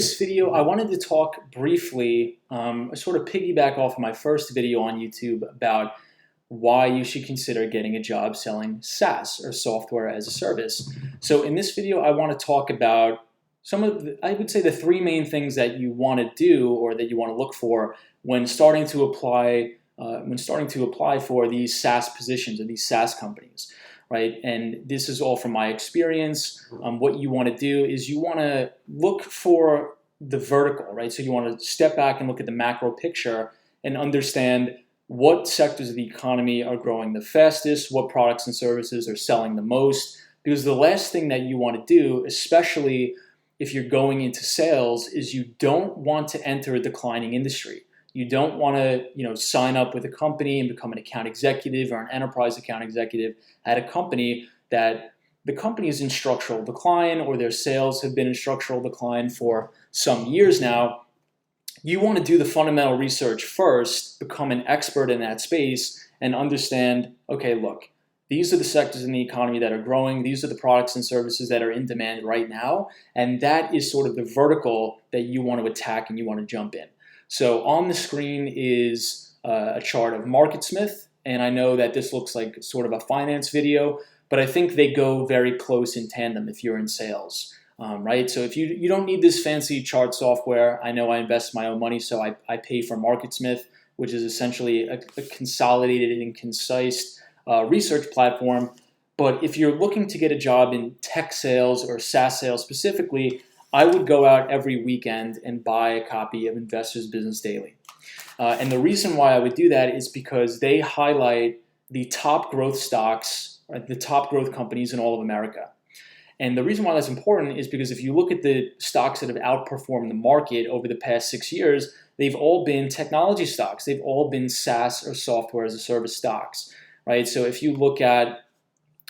This video, I wanted to talk briefly, sort of piggyback off of my first video on YouTube about why you should consider getting a job selling SaaS or software as a service. So in this video, I want to talk about some of I would say the three main things that you want to do or that you want to look for when starting to apply for these SaaS positions or these SaaS companies. Right, and this is all from my experience. What you want to do is you want to look for the vertical, right? So you want to step back and look at the macro picture and understand what sectors of the economy are growing the fastest, what products and services are selling the most. Because the last thing that you want to do, especially if you're going into sales, is you don't want to enter a declining industry. You don't want to, sign up with a company and become an account executive or an enterprise account executive at a company that the company is in structural decline or their sales have been in structural decline for some years now. You want to do the fundamental research first, become an expert in that space, and understand, okay, look, these are the sectors in the economy that are growing. These are the products and services that are in demand right now. And that is sort of the vertical that you want to attack and you want to jump in. So on the screen is a chart of MarketSmith, and I know that this looks like sort of a finance video, but I think they go very close in tandem if you're in sales, right? So if you don't need this fancy chart software, I know I invest my own money, so I pay for MarketSmith, which is essentially a consolidated and concise research platform. But if you're looking to get a job in tech sales or SaaS sales specifically, I would go out every weekend and buy a copy of Investor's Business Daily. And the reason why I would do that is because they highlight the top growth stocks, or the top growth companies in all of America. And the reason why that's important is because if you look at the stocks that have outperformed the market over the past 6 years, they've all been technology stocks. They've all been SaaS or software as a service stocks, right? So if you look at,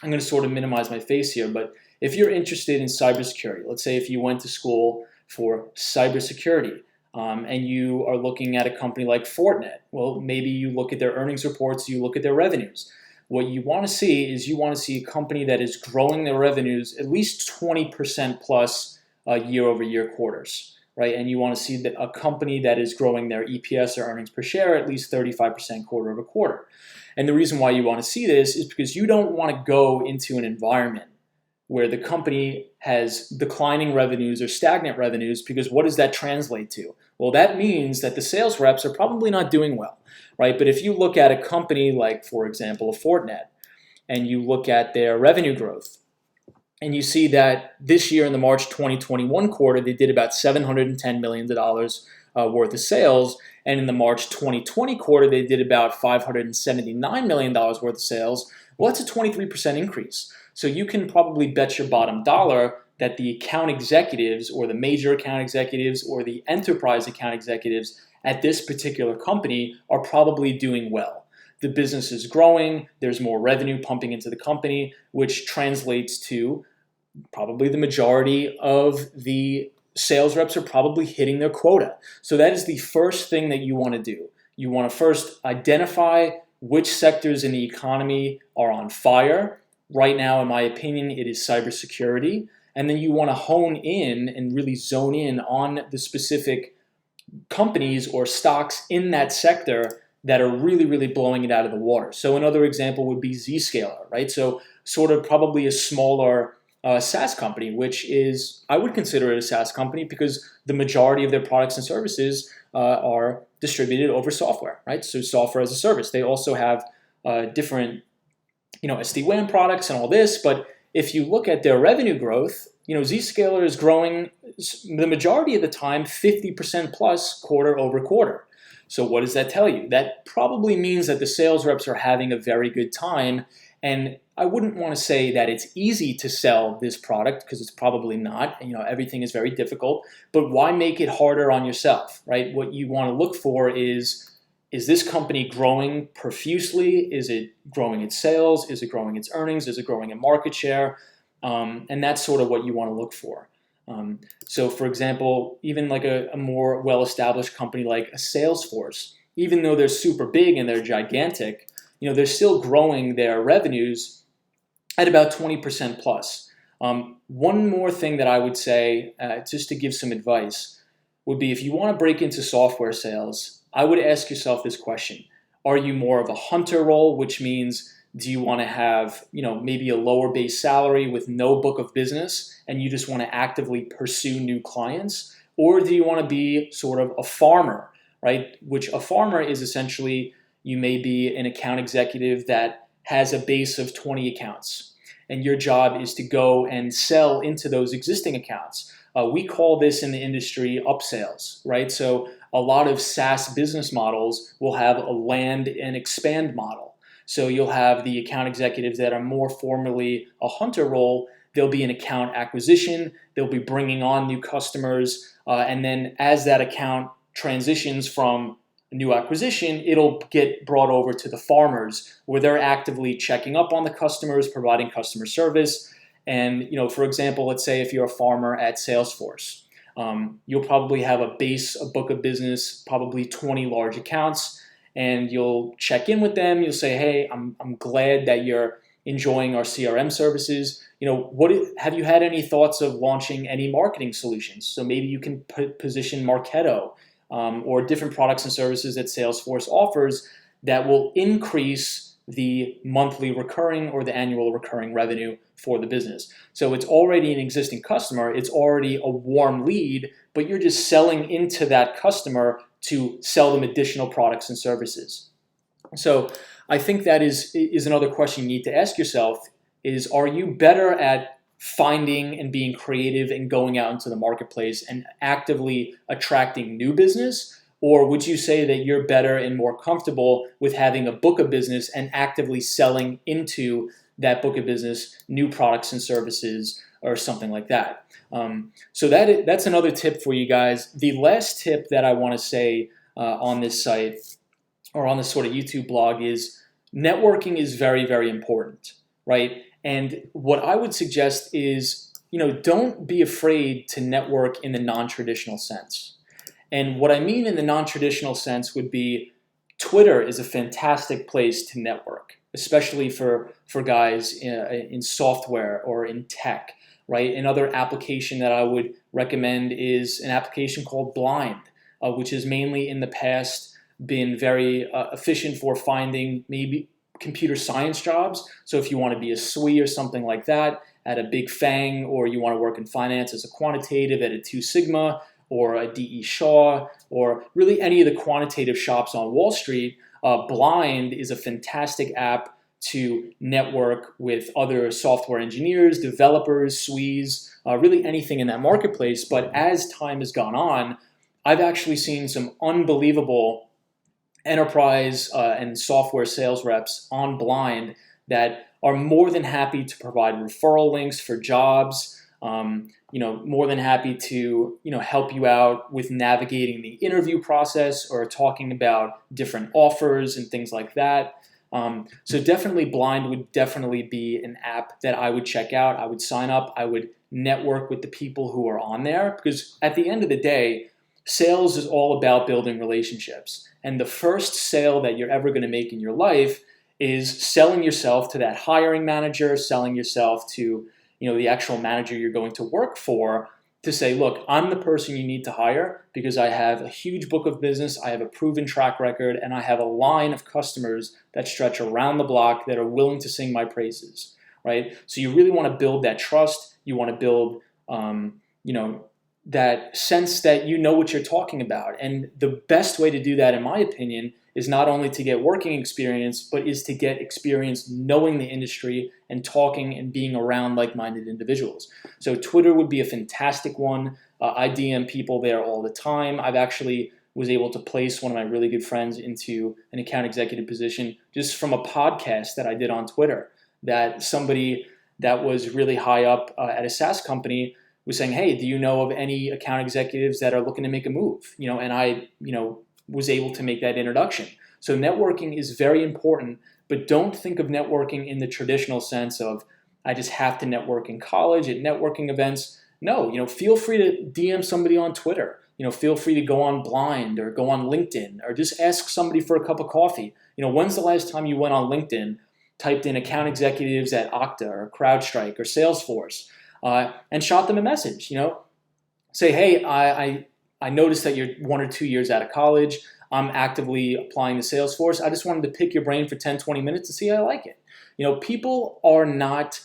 I'm going to sort of minimize my face here, but if you're interested in cybersecurity, let's say if you went to school for cybersecurity and you are looking at a company like Fortinet, well, maybe you look at their earnings reports, you look at their revenues. What you want to see is you want to see a company that is growing their revenues at least 20% plus year over year quarters, right? And you want to see that a company that is growing their EPS or earnings per share at least 35% quarter over quarter. And the reason why you want to see this is because you don't want to go into an environment where the company has declining revenues or stagnant revenues, because what does that translate to? Well, that means that the sales reps are probably not doing well, right? But if you look at a company like, for example, a Fortinet, and you look at their revenue growth, and you see that this year in the March 2021 quarter, they did about $710 million worth of sales, and in the March 2020 quarter, they did about $579 million worth of sales. Well, that's a 23% increase. So you can probably bet your bottom dollar that the account executives or the major account executives or the enterprise account executives at this particular company are probably doing well. The business is growing, there's more revenue pumping into the company, which translates to probably the majority of the sales reps are probably hitting their quota. So that is the first thing that you want to do. You want to first identify which sectors in the economy are on fire. Right now, in my opinion, it is cybersecurity. And then you want to hone in and really zone in on the specific companies or stocks in that sector that are really, really blowing it out of the water. So another example would be Zscaler, right? So sort of probably a smaller SaaS company, which is, I would consider it a SaaS company because the majority of their products and services are distributed over software, right? So software as a service. They also have different SD-WAN products and all this, but if you look at their revenue growth, Zscaler is growing the majority of the time 50% plus quarter over quarter. So what does that tell you? That probably means that the sales reps are having a very good time, and I wouldn't want to say that it's easy to sell this product because it's probably not. Everything is very difficult, but why make it harder on yourself, right? What you want to look for is this company growing profusely? Is it growing its sales? Is it growing its earnings? Is it growing in market share? And that's sort of what you want to look for. So for example, even like a more well-established company like a Salesforce, even though they're super big and they're gigantic, they're still growing their revenues at about 20% plus. One more thing that I would say, just to give some advice, would be, if you want to break into software sales, I would ask yourself this question. Are you more of a hunter role, which means do you want to have, maybe a lower base salary with no book of business and you just want to actively pursue new clients? Or do you want to be sort of a farmer, right? Which a farmer is essentially, you may be an account executive that has a base of 20 accounts, and your job is to go and sell into those existing accounts. We call this in the industry upsales, right? So a lot of SaaS business models will have a land and expand model. So you'll have the account executives that are more formally a hunter role. There'll be an account acquisition. They'll be bringing on new customers. And then as that account transitions from a new acquisition, it'll get brought over to the farmers, where they're actively checking up on the customers, providing customer service. And, for example, let's say if you're a farmer at Salesforce, you'll probably have a book of business, probably 20 large accounts, and you'll check in with them. You'll say, hey, I'm glad that you're enjoying our CRM services. Have you had any thoughts of launching any marketing solutions? So maybe you can position Marketo or different products and services that Salesforce offers that will increase the monthly recurring or the annual recurring revenue for the business. So it's already an existing customer, it's already a warm lead, but you're just selling into that customer to sell them additional products and services. So I think that is another question you need to ask yourself is, are you better at finding and being creative and going out into the marketplace and actively attracting new business? Or would you say that you're better and more comfortable with having a book of business and actively selling into that book of business new products and services or something like that? So that's another tip for you guys. The last tip that I want to say on this site or on this sort of YouTube blog is networking is very, very important, right? And what I would suggest is, don't be afraid to network in the non-traditional sense. And what I mean in the non-traditional sense would be Twitter is a fantastic place to network, especially for guys in software or in tech, right? Another application that I would recommend is an application called Blind, which has mainly in the past been very efficient for finding maybe computer science jobs. So if you want to be a SWE or something like that at a Big Fang, or you want to work in finance as a quantitative at a 2 Sigma, or a DE Shaw, or really any of the quantitative shops on Wall Street, Blind is a fantastic app to network with other software engineers, developers, SWEs, really anything in that marketplace. But as time has gone on, I've actually seen some unbelievable enterprise and software sales reps on Blind that are more than happy to provide referral links for jobs, more than happy to, help you out with navigating the interview process or talking about different offers and things like that. So definitely Blind would definitely be an app that I would check out. I would sign up. I would network with the people who are on there, because at the end of the day, sales is all about building relationships. And the first sale that you're ever going to make in your life is selling yourself to that hiring manager, selling yourself to the actual manager you're going to work for, to say, look, I'm the person you need to hire because I have a huge book of business, I have a proven track record, and I have a line of customers that stretch around the block that are willing to sing my praises, right? So you really want to build that trust. You want to build, that sense that you know what you're talking about. And the best way to do that, in my opinion, is not only to get working experience, but is to get experience knowing the industry and talking and being around like-minded individuals. So Twitter would be a fantastic one. I DM people there all the time. I've actually was able to place one of my really good friends into an account executive position just from a podcast that I did on Twitter, that somebody that was really high up at a SaaS company was saying, hey, do you know of any account executives that are looking to make a move? And I, was able to make that introduction. So networking is very important, but don't think of networking in the traditional sense of, I just have to network in college at networking events. No, feel free to DM somebody on Twitter. Feel free to go on Blind or go on LinkedIn or just ask somebody for a cup of coffee. When's the last time you went on LinkedIn, typed in account executives at Okta or CrowdStrike or Salesforce, and shot them a message? Say, hey, I noticed that you're 1 or 2 years out of college. I'm actively applying to Salesforce. I just wanted to pick your brain for 10, 20 minutes to see how I like it. People are not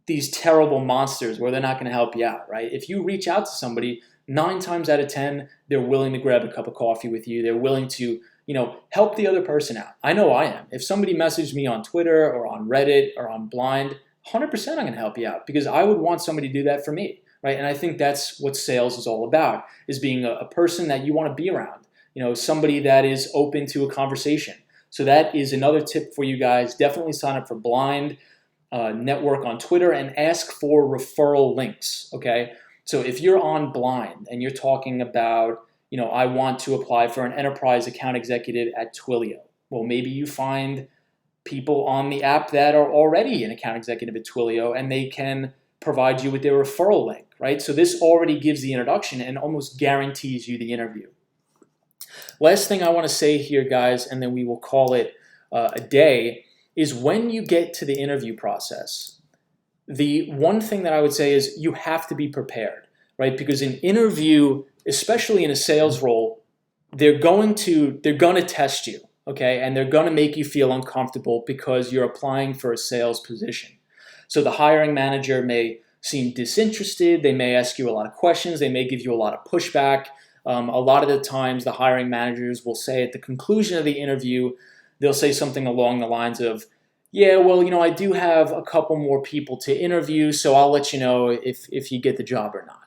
these terrible monsters where they're not going to help you out, right? If you reach out to somebody, 9 times out of 10, they're willing to grab a cup of coffee with you. They're willing to, help the other person out. I know I am. If somebody messaged me on Twitter or on Reddit or on Blind, 100% I'm going to help you out because I would want somebody to do that for me, right? And I think that's what sales is all about, is being a person that you want to be around, somebody that is open to a conversation. So that is another tip for you guys. Definitely sign up for Blind Network on Twitter and ask for referral links, okay? So if you're on Blind and you're talking about, I want to apply for an enterprise account executive at Twilio. Well, maybe you find people on the app that are already an account executive at Twilio and they can provide you with their referral link, right? So this already gives the introduction and almost guarantees you the interview. Last thing I want to say here, guys, and then we will call it a day, is when you get to the interview process, the one thing that I would say is you have to be prepared, right? Because an interview, especially in a sales role, they're going to test you, okay? And they're going to make you feel uncomfortable because you're applying for a sales position. So the hiring manager may seem disinterested. They may ask you a lot of questions. They may give you a lot of pushback. A lot of the times the hiring managers will say at the conclusion of the interview, they'll say something along the lines of, yeah, well, I do have a couple more people to interview, so I'll let you know if you get the job or not,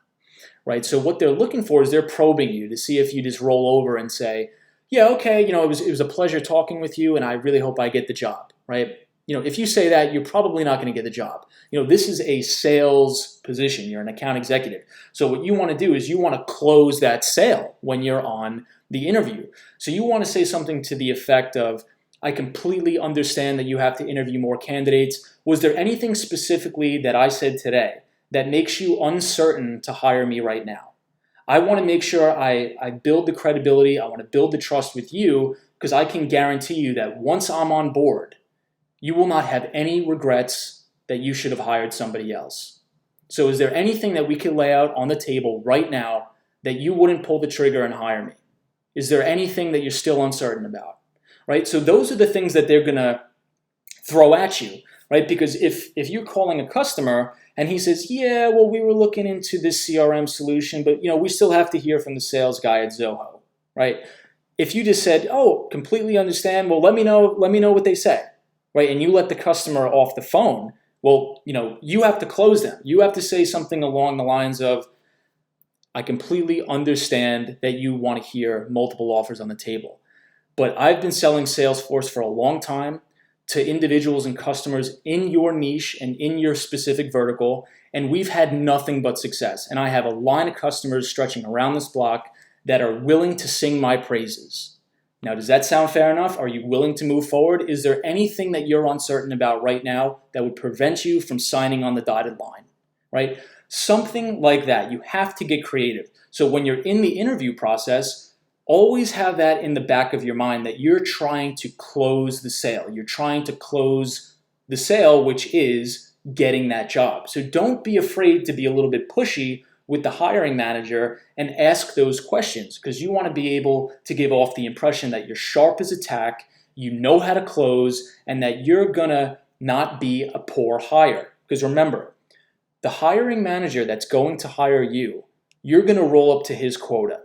right? So what they're looking for is they're probing you to see if you just roll over and say, yeah, okay, it was a pleasure talking with you, and I really hope I get the job, right? If you say that, you're probably not going to get the job. This is a sales position. You're an account executive. So what you want to do is you want to close that sale when you're on the interview. So you want to say something to the effect of, I completely understand that you have to interview more candidates. Was there anything specifically that I said today that makes you uncertain to hire me right now? I want to make sure I build the credibility. I want to build the trust with you because I can guarantee you that once I'm on board, you will not have any regrets that you should have hired somebody else. So is there anything that we could lay out on the table right now that you wouldn't pull the trigger and hire me? Is there anything that you're still uncertain about? Right? So those are the things that they're going to throw at you, right? Because if you're calling a customer and he says, yeah, well, we were looking into this CRM solution, but we still have to hear from the sales guy at Zoho, right? If you just said, oh, completely understand, well, let me know what they say, right? And you let the customer off the phone, well, you have to close them. You have to say something along the lines of, I completely understand that you want to hear multiple offers on the table. But I've been selling Salesforce for a long time to individuals and customers in your niche and in your specific vertical, and we've had nothing but success. And I have a line of customers stretching around this block that are willing to sing my praises. Now, does that sound fair enough? Are you willing to move forward? Is there anything that you're uncertain about right now that would prevent you from signing on the dotted line, right? Something like that. You have to get creative. So when you're in the interview process, always have that in the back of your mind that you're trying to close the sale. You're trying to close the sale, which is getting that job. So don't be afraid to be a little bit pushy with the hiring manager and ask those questions because you want to be able to give off the impression that you're sharp as a tack, you know how to close, and that you're going to not be a poor hire. Because remember, the hiring manager that's going to hire you, you're going to roll up to his quota.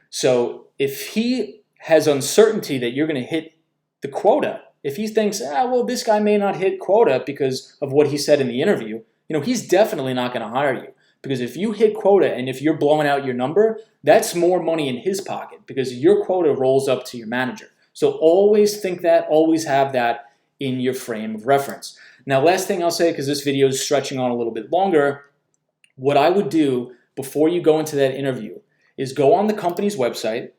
So if he has uncertainty that you're going to hit the quota, if he thinks, well, this guy may not hit quota because of what he said in the interview, he's definitely not going to hire you. Because if you hit quota and if you're blowing out your number, that's more money in his pocket because your quota rolls up to your manager. So always think that, always have that in your frame of reference. Now, last thing I'll say, because this video is stretching on a little bit longer, what I would do before you go into that interview is go on the company's website,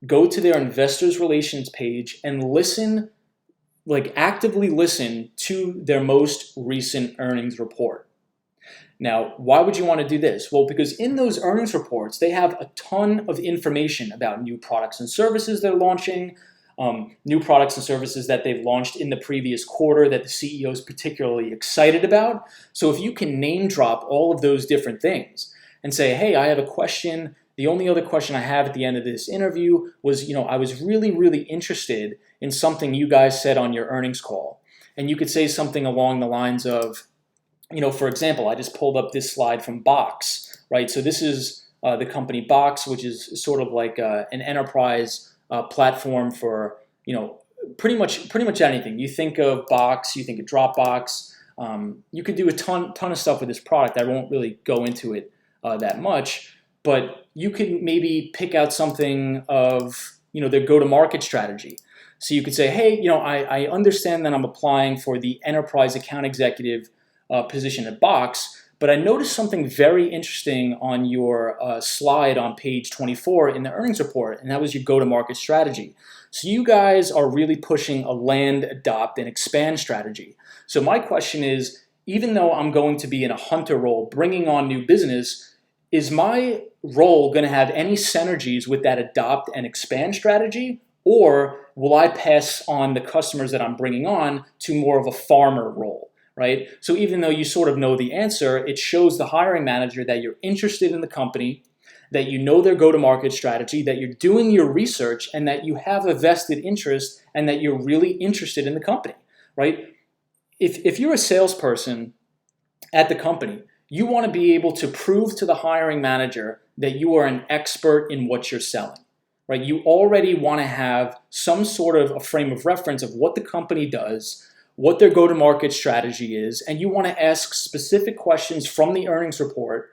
go to their investors relations page and listen, actively listen to their most recent earnings report. Now, why would you want to do this? Well, because in those earnings reports, they have a ton of information about new products and services they're launching, new products and services that they've launched in the previous quarter that the CEO is particularly excited about. So if you can name drop all of those different things and say, hey, I have a question The only other question I have at the end of this interview was, I was really, really interested in something you guys said on your earnings call. And you could say something along the lines of, for example, I just pulled up this slide from Box, right? So this is the company Box, which is sort of like an enterprise platform for, pretty much anything. You think of Box, you think of Dropbox. You could do a ton of stuff with this product. I won't really go into it that much, but you could maybe pick out something of, their go-to-market strategy. So you could say, hey, I understand that I'm applying for the enterprise account executive position at Box, but I noticed something very interesting on your slide on page 24 in the earnings report, and that was your go-to-market strategy. So you guys are really pushing a land, adopt, and expand strategy. So my question is, even though I'm going to be in a hunter role, bringing on new business, is my role going to have any synergies with that adopt and expand strategy? Or will I pass on the customers that I'm bringing on to more of a farmer role, right? So even though you sort of know the answer, it shows the hiring manager that you're interested in the company, that you know their go-to-market strategy, that you're doing your research, and that you have a vested interest and that you're really interested in the company, right? If you're a salesperson at the company, you want to be able to prove to the hiring manager that you are an expert in what you're selling, right? You already want to have some sort of a frame of reference of what the company does, what their go-to-market strategy is, and you want to ask specific questions from the earnings report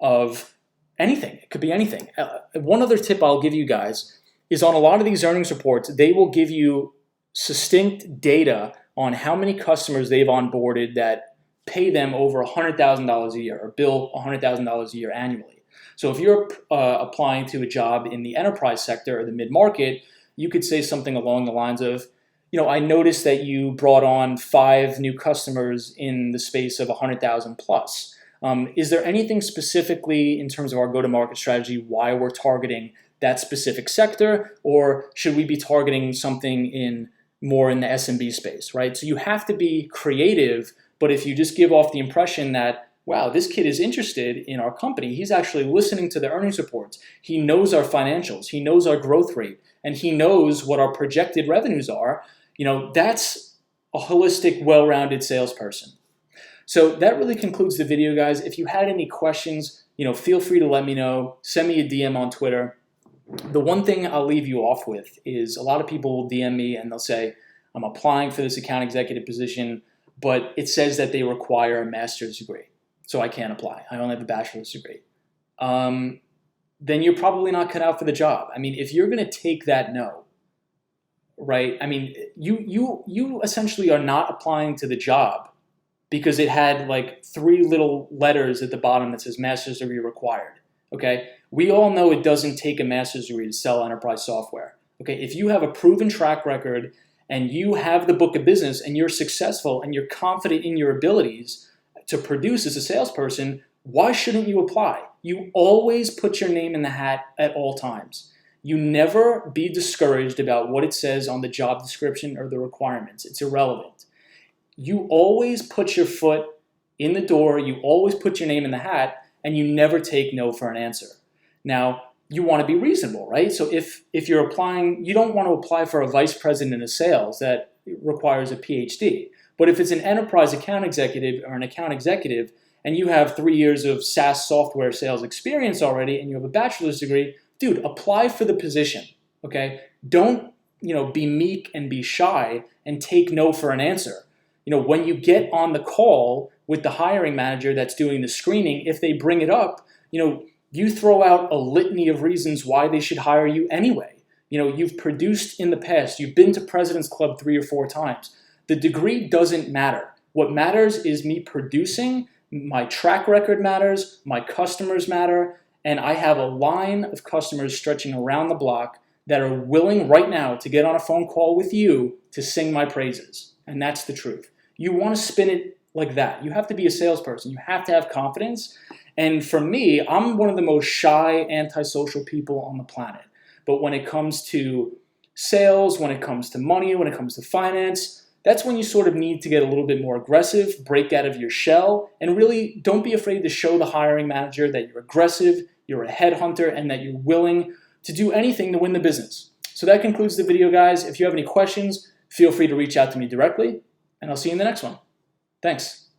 of anything. It could be anything. One other tip I'll give you guys is on a lot of these earnings reports, they will give you succinct data on how many customers they've onboarded that pay them over $100,000 a year or bill $100,000 a year annually. So if you're applying to a job in the enterprise sector or the mid-market, you could say something along the lines of, I noticed that you brought on 5 new customers in the space of 100,000 plus. Is there anything specifically in terms of our go-to-market strategy why we're targeting that specific sector, or should we be targeting something more in the SMB space, right? So you have to be creative, but if you just give off the impression that, wow, this kid is interested in our company, he's actually listening to the earnings reports, he knows our financials, he knows our growth rate, and he knows what our projected revenues are, that's a holistic, well-rounded salesperson. So that really concludes the video, guys. If you had any questions, feel free to let me know. Send me a DM on Twitter. The one thing I'll leave you off with is a lot of people will DM me and they'll say, I'm applying for this account executive position, but it says that they require a master's degree, so I can't apply. I only have a bachelor's degree. Then you're probably not cut out for the job. I mean, if you're going to take that no, right? I mean, you essentially are not applying to the job because it had like 3 little letters at the bottom that says master's degree required, okay? We all know it doesn't take a master's degree to sell enterprise software, okay? If you have a proven track record and you have the book of business and you're successful and you're confident in your abilities to produce as a salesperson, why shouldn't you apply? You always put your name in the hat at all times. You never be discouraged about what it says on the job description or the requirements. It's irrelevant. You always put your foot in the door, you always put your name in the hat, and you never take no for an answer. Now, you want to be reasonable, right? So if you're applying, you don't want to apply for a vice president of sales that requires a PhD. But if it's an enterprise account executive or an account executive, and you have 3 years of SaaS software sales experience already, and you have a bachelor's degree, dude, apply for the position, okay? Don't, be meek and be shy and take no for an answer. When you get on the call with the hiring manager that's doing the screening, if they bring it up, you throw out a litany of reasons why they should hire you anyway. You've produced in the past, you've been to President's Club 3 or 4 times. The degree doesn't matter. What matters is me producing, my track record matters, my customers matter, and I have a line of customers stretching around the block that are willing right now to get on a phone call with you to sing my praises. And that's the truth. You want to spin it like that. You have to be a salesperson. You have to have confidence. And for me, I'm one of the most shy, antisocial people on the planet. But when it comes to sales, when it comes to money, when it comes to finance, that's when you sort of need to get a little bit more aggressive, break out of your shell, and really don't be afraid to show the hiring manager that you're aggressive, you're a headhunter, and that you're willing to do anything to win the business. So that concludes the video, guys. If you have any questions, feel free to reach out to me directly, and I'll see you in the next one. Thanks.